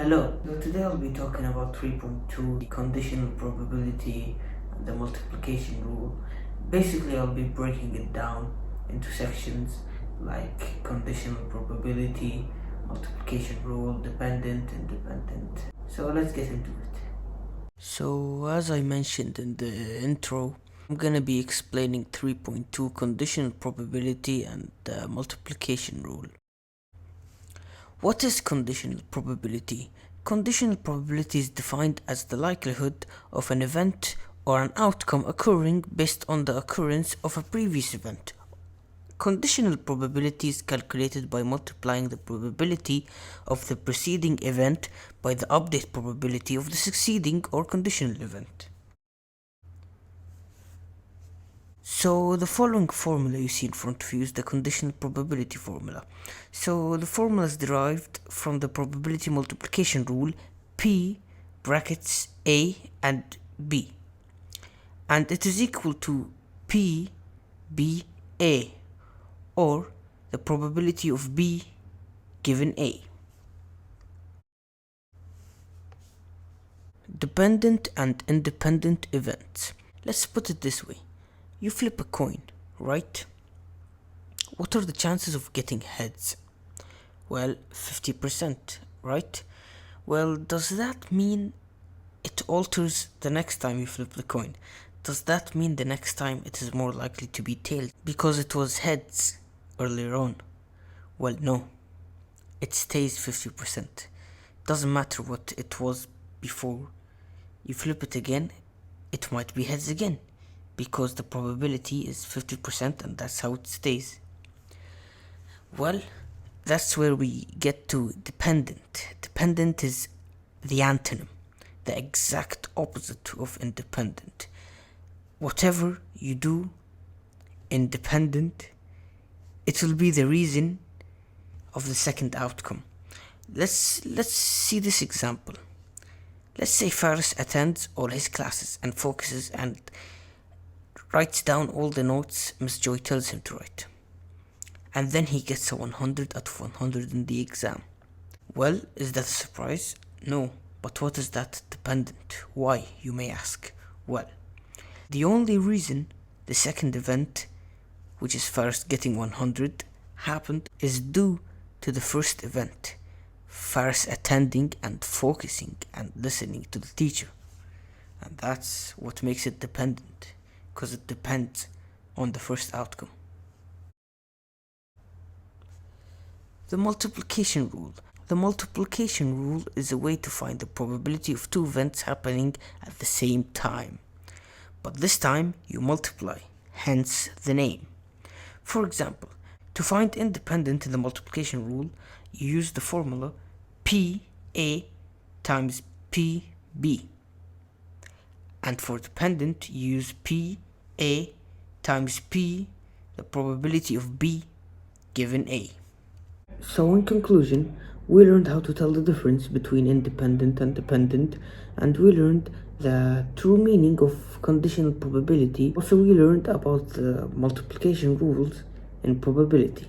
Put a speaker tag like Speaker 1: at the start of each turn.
Speaker 1: Hello, so today I'll be talking about 3.2, the conditional probability and the multiplication rule. Basically, I'll be breaking it down into sections like conditional probability, multiplication rule, dependent, independent. So let's get into it. So as I mentioned in the intro, I'm gonna be explaining 3.2 conditional probability and the multiplication rule. What is conditional probability? Conditional probability is defined as the likelihood of an event or an outcome occurring based on the occurrence of a previous event. Conditional probability is calculated by multiplying the probability of the preceding event by the update probability of the succeeding or conditional event. So the following formula you see in front of you is the conditional probability formula. So the formula is derived from the probability multiplication rule P brackets A and B, and it is equal to P B A, or the probability of B given A. Dependent and independent events. Let's put it this way. You flip a coin, right? What are the chances of getting heads? Well, 50%, right? Well, does that mean it alters the next time you flip the coin? Does that mean the next time it is more likely to be tails because it was heads earlier on? Well, no. It stays 50%. Doesn't matter what it was before. You flip it again, it might be heads again, because the probability is 50% and that's how it stays. Well, that's where we get to dependent. Dependent is the antonym, the exact opposite of independent. Whatever you do independent, it will be the reason of the second outcome. Let's see this example. Let's say Faris attends all his classes and focuses and writes down all the notes Miss Joy tells him to write. And then he gets a 100 out of 100 in the exam. Well, is that a surprise? No. But what is that dependent? Why, you may ask? Well, the only reason the second event, which is Faris getting 100, happened is due to the first event, Faris attending and focusing and listening to the teacher. And that's what makes it dependent, because it depends on the first outcome. The multiplication rule. The multiplication rule is a way to find the probability of two events happening at the same time. But this time you multiply, hence the name. For example, to find independent in the multiplication rule, you use the formula PA times PB. And for dependent, you use PA times P, the probability of B given A. So in conclusion, we learned how to tell the difference between independent and dependent, and we learned the true meaning of conditional probability. Also, we learned about the multiplication rules in probability.